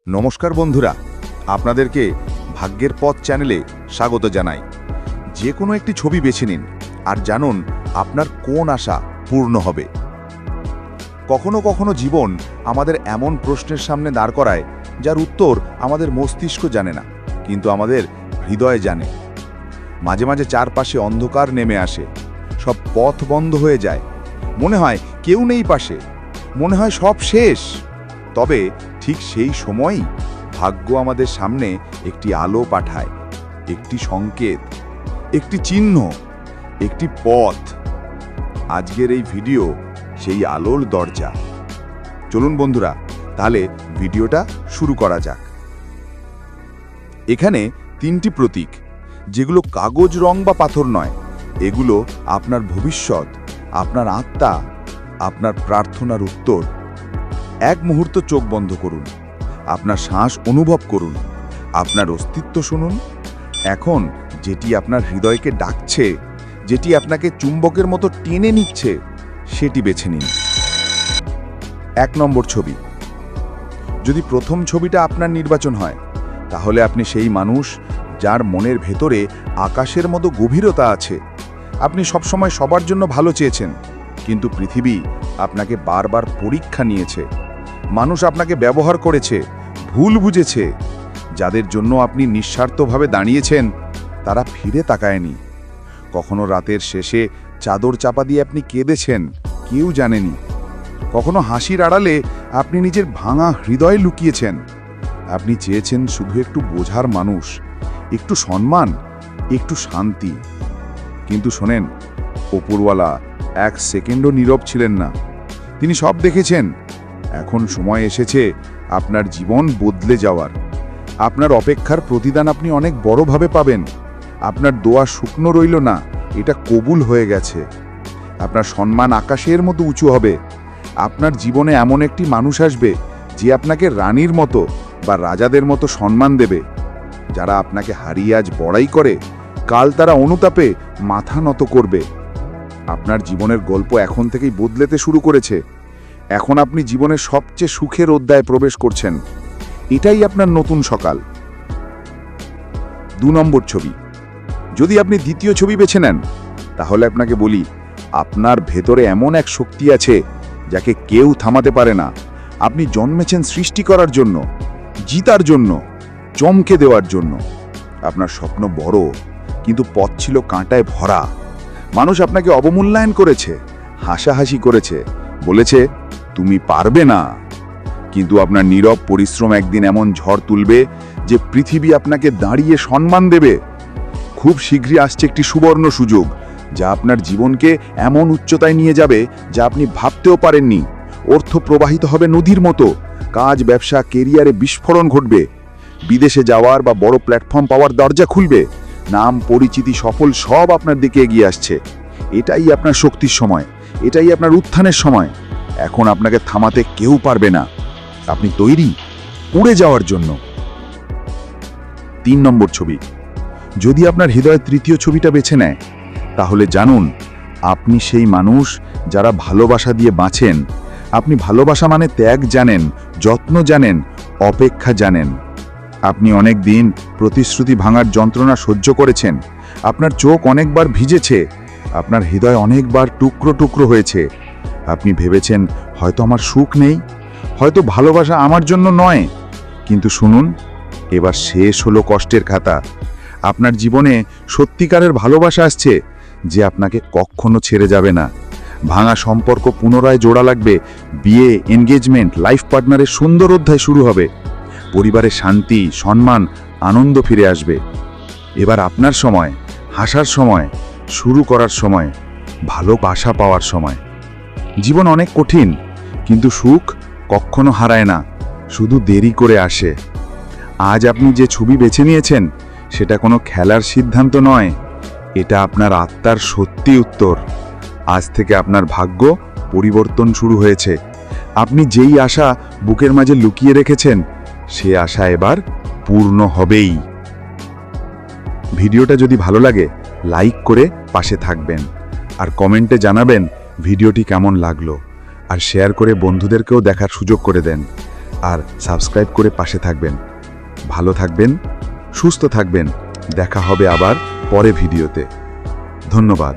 নমস্কার বন্ধুরা, আপনাদেরকে ভাগ্যের পথ চ্যানেলে স্বাগত জানাই। যে কোনো একটি ছবি বেছে নিন আর জানুন আপনার কোন আশা পূর্ণ হবে। কখনো কখনো জীবন আমাদের এমন প্রশ্নের সামনে দাঁড় করায় যার উত্তর আমাদের মস্তিষ্ক জানে না, কিন্তু আমাদের হৃদয় জানে। মাঝে মাঝে চারপাশে অন্ধকার নেমে আসে, সব পথ বন্ধ হয়ে যায়, মনে হয় কেউ নেই পাশে, মনে হয় সব শেষ। তবে ঠিক সেই সময়ই ভাগ্য আমাদের সামনে একটি আলো পাঠায়, একটি সংকেত, একটি চিহ্ন, একটি পথ। আজকের এই ভিডিও সেই আলোর দরজা। চলুন বন্ধুরা, তাহলে ভিডিওটা শুরু করা যাক। এখানে তিনটি প্রতীক, যেগুলো কাগজ রং বা পাথর নয়, এগুলো আপনার ভবিষ্যৎ, আপনার আত্মা, আপনার প্রার্থনার উত্তর। এক মুহূর্ত চোখ বন্ধ করুন, আপনার শ্বাস অনুভব করুন, আপনার অস্তিত্ব শুনুন। এখন যেটি আপনার হৃদয়কে ডাকছে, যেটি আপনাকে চুম্বকের মতো টেনে নিচ্ছে, সেটি বেছে নিন। 1 নম্বর ছবি। যদি প্রথম ছবিটা আপনার নির্বাচন হয়, তাহলে আপনি সেই মানুষ যার মনের ভেতরে আকাশের মতো গভীরতা আছে। আপনি সবসময় সবার জন্য ভালো চেয়েছেন, কিন্তু পৃথিবী আপনাকে বারবার পরীক্ষা নিয়েছে। মানুষ আপনাকে ব্যবহার করেছে, ভুল বুঝেছে। যাদের জন্য আপনি নিঃস্বার্থভাবে দাঁড়িয়েছেন, তারা ফিরে তাকায়নি। কখনো রাতের শেষে চাদর চাপা দিয়ে আপনি কেঁদেছেন, কেউ জানেনি। কখনো হাসির আড়ালে আপনি নিজের ভাঙা হৃদয় লুকিয়েছেন। আপনি চেয়েছেন শুধু একটু বোঝার মানুষ, একটু সম্মান, একটু শান্তি। কিন্তু শোনেন, ওপরওয়ালা 1 সেকেন্ডও নীরব ছিলেন না। তিনি সব দেখেছেন। এখন সময় এসেছে আপনার জীবন বদলে যাওয়ার। আপনার অপেক্ষার প্রতিদান আপনি অনেক বড়ভাবে পাবেন। আপনার দোয়া শুকনো রইল না, এটা কবুল হয়ে গেছে। আপনার সম্মান আকাশের মতো উঁচু হবে। আপনার জীবনে এমন একটি মানুষ আসবে যে আপনাকে রানীর মতো বা রাজাদের মতো সম্মান দেবে। যারা আপনাকে হারিয়ে আজ বড়াই করে, কাল তারা অনুতাপে মাথা নত করবে। আপনার জীবনের গল্প এখন থেকেই বদলেতে শুরু করেছে। এখন আপনি জীবনের সবচেয়ে সুখের অধ্যায়ে প্রবেশ করছেন। এটাই আপনার নতুন সকাল। 2 নম্বর ছবি। যদি আপনি দ্বিতীয় ছবি বেছে নেন, তাহলে আপনাকে বলি, আপনার ভেতরে এমন এক শক্তি আছে যাকে কেউ থামাতে পারে না। আপনি জন্মেছেন সৃষ্টি করার জন্য, জিতার জন্য, চমকে দেওয়ার জন্য। আপনার স্বপ্ন বড়, কিন্তু পথ ছিল কাঁটায় ভরা। মানুষ আপনাকে অবমূল্যায়ন করেছে, হাসাহাসি করেছে, বলেছে তুমি পারবে না। কিন্তু আপনার নীরব পরিশ্রম একদিন এমন ঝড় তুলবে যে পৃথিবী আপনাকে দাঁড়িয়ে সম্মান দেবে। খুব শীঘ্রই আসছে একটি সুবর্ণ সুযোগ, যা আপনার জীবনকে এমন উচ্চতায় নিয়ে যাবে যা আপনি ভাবতেও পারেননি। অর্থ প্রবাহিত হবে নদীর মতো। কাজ, ব্যবসা, কেরিয়ারে বিস্ফোরণ ঘটবে। বিদেশে যাওয়ার বা বড় প্ল্যাটফর্ম পাওয়ার দরজা খুলবে। নাম, পরিচিতি, সফল সব আপনার দিকে এগিয়ে আসছে। এটাই আপনার শক্তির সময়, এটাই আপনার উত্থানের সময়। এখন আপনাকে থামাতে কেউ পারবে না। আপনি তৈরি উড়ে যাওয়ার জন্য। 3 নম্বর ছবি। যদি আপনার হৃদয় তৃতীয় ছবিটা বেছে নেয়, তাহলে জানুন আপনি সেই মানুষ যারা ভালোবাসা দিয়ে বাঁচেন। আপনি ভালোবাসা মানে ত্যাগ জানেন, যত্ন জানেন, অপেক্ষা জানেন। আপনি অনেক দিন প্রতিশ্রুতি ভাঙার যন্ত্রণা সহ্য করেছেন। আপনার চোখ অনেকবার ভিজেছে, আপনার হৃদয় অনেকবার টুকরো টুকরো হয়েছে। আপনি ভেবেছেন হয়তো আমার সুখ নেই, হয়তো ভালোবাসা আমার জন্য নয়। কিন্তু শুনুন, এবার শেষ হলো কষ্টের খাতা। আপনার জীবনে সত্যিকারের ভালোবাসা আসছে, যে আপনাকে কখনো ছেড়ে যাবে না। ভাঙা সম্পর্ক পুনরায় জোড়া লাগবে। বিয়ে, এনগেজমেন্ট, লাইফ পার্টনারের সুন্দর অধ্যায় শুরু হবে। পরিবারে শান্তি, সম্মান, আনন্দ ফিরে আসবে। এবার আপনার সময়, হাসার সময়, শুরু করার সময়, ভালোবাসা পাওয়ার সময়। জীবন অনেক কঠিন, কিন্তু সুখ কখনো হারায় না, শুধু দেরি করে আসে। আজ আপনি যে ছবি বেছে নিয়েছেন, সেটা কোনো খেলার সিদ্ধান্ত নয়, এটা আপনার আত্মার সত্যি উত্তর। আজ থেকে আপনার ভাগ্য পরিবর্তন শুরু হয়েছে। আপনি যেই আশা বুকের মাঝে লুকিয়ে রেখেছেন, সে আশা এবার পূর্ণ হবেই। ভিডিওটা যদি ভালো লাগে, লাইক করে পাশে থাকবেন, আর কমেন্টে জানাবেন ভিডিওটি কেমন লাগলো, আর শেয়ার করে বন্ধুদেরকেও দেখার সুযোগ করে দেন। আর সাবস্ক্রাইব করে পাশে থাকবেন। ভালো থাকবেন, সুস্থ থাকবেন। দেখা হবে আবার পরে ভিডিওতে। ধন্যবাদ।